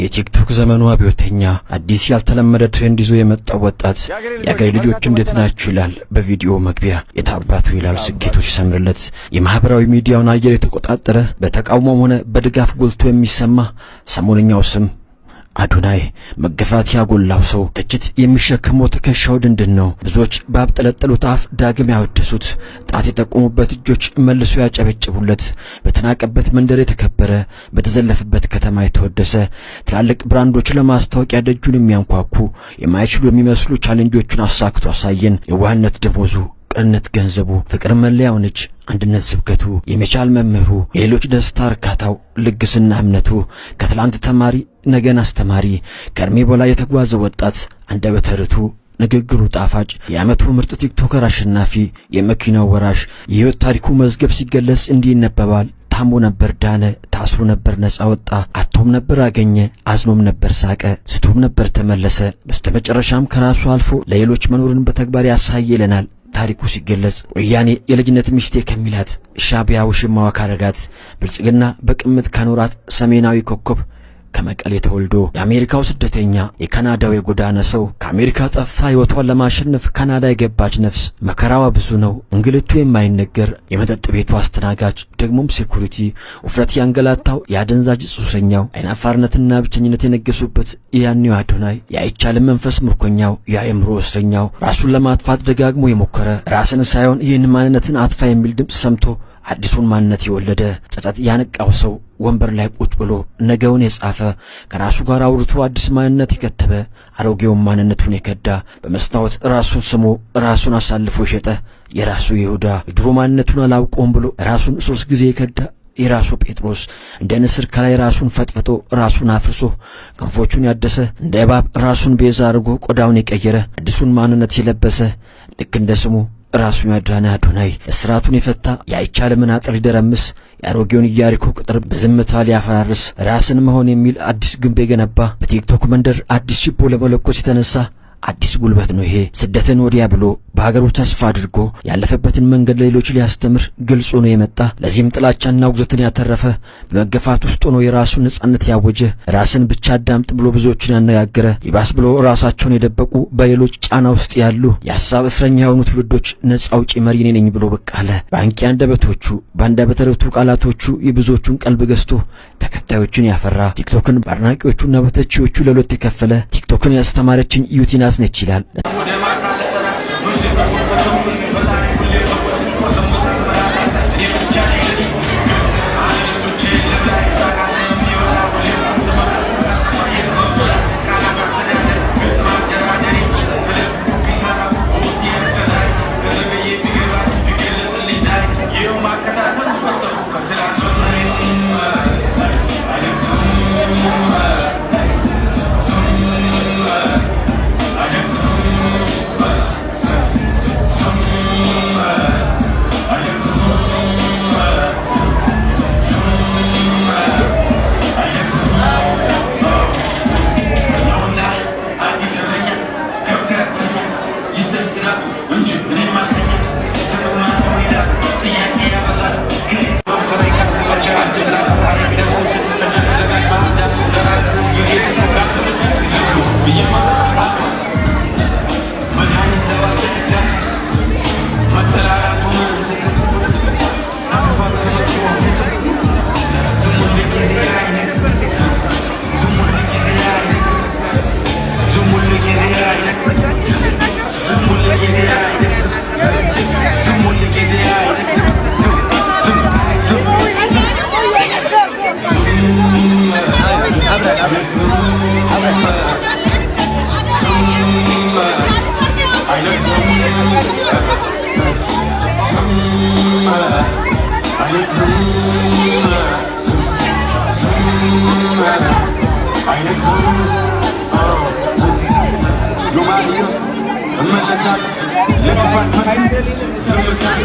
የቲክቶክ ዘመኑ አብዮተኛ አዲስ ያልተለመደ ትሬንድ ይዞ የመጣው ወጣት የአገሬ ልጆች እንዴት ናችሁ ይላል በቪዲዮ መግቢያ። የታባቱ ይላል ስኬቶች ሰምርለት። የማህበራዊ ሚዲያውን አየር የተቆጣጠረ በተቃውሞም ሆነ በድጋፍ ጎልቶ የሚሰማ ሰሞንኛው ስም አዶናይ መገፋት ያጎላው ሰው ትችት የሚሸከመው ትከሻው ድንድን ነው። ብዙዎች ባብጠለጠሉት አፍ ዳግም ያወደሱት፣ ጣት የጠቆሙበት እጆች መልሶ ያጨበጭቡለት፣ በተናቀበት መንደር የተከበረ፣ በተዘለፈበት ከተማ የተወደሰ፣ ትላልቅ ብራንዶች ለማስታወቂያ ደጁን የሚያንኳኩ፣ የማይችሉ የሚመስሉ ቻሌንጆቹን አሳክቶ አሳየን። የዋህነት ደሞዙ፣ ቅንነት ገንዘቡ፣ ፍቅር መለያው ነች፣ አንድነት ስብከቱ፣ የመቻል መምህሩ፣ የሌሎች ደስታ እርካታው፣ ልግስና እምነቱ፣ ከትላንት ተማሪ ነገን አስተማሪ፣ ከእድሜ በላይ የተጓዘ ወጣት፣ አንደበተ ርቱዕ ንግግሩ ጣፋጭ፣ የዓመቱ ምርጥ ቲክቶከር አሸናፊ፣ የመኪናው ወራሽ። የሕይወት ታሪኩ መዝገብ ሲገለጽ እንዲህ ይነበባል። ታሞ ነበር ዳነ፣ ታስሮ ነበር ነፃ ወጣ፣ አጥቶም ነበር አገኘ፣ አዝኖም ነበር ሳቀ፣ ስቶም ነበር ተመለሰ፣ በስተመጨረሻም ከራሱ አልፎ ለሌሎች መኖርን በተግባር ያሳየ ይለናል ታሪኩ ሲገለጽ። ወያኔ የልጅነት ሚስቴ ከሚላት፣ ሻዕቢያ ውሽማዋ ካረጋት፣ ብልጽግና በቅምት ካኖራት ሰሜናዊ ኮከብ ከመቀሌ ተወልዶ የአሜሪካው ስደተኛ፣ የካናዳው የጎዳና ሰው፣ ከአሜሪካ ጠፍታ ሕይወቷን ለማሸነፍ ካናዳ የገባች ነፍስ፣ መከራዋ ብዙ ነው እንግልቱ የማይነገር፣ የመጠጥ ቤቱ አስተናጋጅ ደግሞም ሴኩሪቲ፣ ውፍረት ያንገላታው የአደንዛዥ ሱሰኛው፣ አይናፋርነትና ብቸኝነት የነገሱበት ያኔው አዶናይ፣ የአይቻልም መንፈስ ምርኮኛው፣ የአእምሮ እስረኛው፣ ራሱን ለማጥፋት ደጋግሞ የሞከረ፣ ራስን ሳይሆን ይህን ማንነትን አጥፋ የሚል ድምፅ ሰምቶ አዲሱን ማንነት የወለደ፣ ጸጸት ያነቃው ሰው፣ ወንበር ላይ ቁጭ ብሎ ነገውን የጻፈ፣ ከራሱ ጋር አውርቶ አዲስ ማንነት የከተበ፣ አሮጌውን ማንነቱን የከዳ፣ በመስታወት ራሱን ስሞ ራሱን አሳልፎ የሸጠ፣ የራሱ ይሁዳ፣ የድሮ ማንነቱን አላውቀውም ብሎ ራሱን 3 ጊዜ የከዳ፣ የራሱ ጴጥሮስ፣ እንደ ንስር ከላይ ራሱን ፈጥፍጦ ራሱን አፍርሶ ክንፎቹን ያደሰ፣ እንደ እባብ ራሱን ቤዛ አድርጎ ቆዳውን የቀየረ፣ አዲሱን ማንነት የለበሰ፣ ልክ እንደ ስሙ ራሱን ያዳነ አዶናይ፣ እስራቱን የፈታ፣ የአይቻልምን አጥር ሊደረምስ፣ የአሮጌውን ኢያሪኮ ቅጥር በዝምታ ሊያፈራርስ፣ ራስን መሆን የሚል አዲስ ግንብ የገነባ፣ በቲክቶክ መንደር አዲስ ችቦ ለመለኮስ የተነሳ አዲስ ጉልበት ነው ይሄ። ስደትን ወዲያ ብሎ በሀገሩ ተስፋ አድርጎ ያለፈበትን መንገድ ለሌሎች ሊያስተምር ግልጽ ሆኖ የመጣ፣ ለዚህም ጥላቻና ውግዘትን ያተረፈ፣ በመገፋት ውስጥ ሆኖ የራሱን ነጻነት ያወጀ፣ ራስን ብቻ አዳምጥ ብሎ ብዙዎችን ያነጋገረ፣ ይባስ ብሎ ራሳቸውን የደበቁ በሌሎች ጫና ውስጥ ያሉ የሀሳብ እስረኛ የሆኑ ትውልዶች ነጻ አውጪ መሪ ነኝ ብሎ ብቅ አለ። በአንቂ አንደበቶቹ በአንደበተ ርቱዕ ቃላቶቹ የብዙዎቹን ቀልብ ገዝቶ ተከታዮችን ያፈራ፣ ቲክቶክን በአድናቂዎቹና በተቺዎቹ ለሁለት የከፈለ፣ ቲክቶክን ያስተማረችን ዩቲናስ ነች ይላል። Look at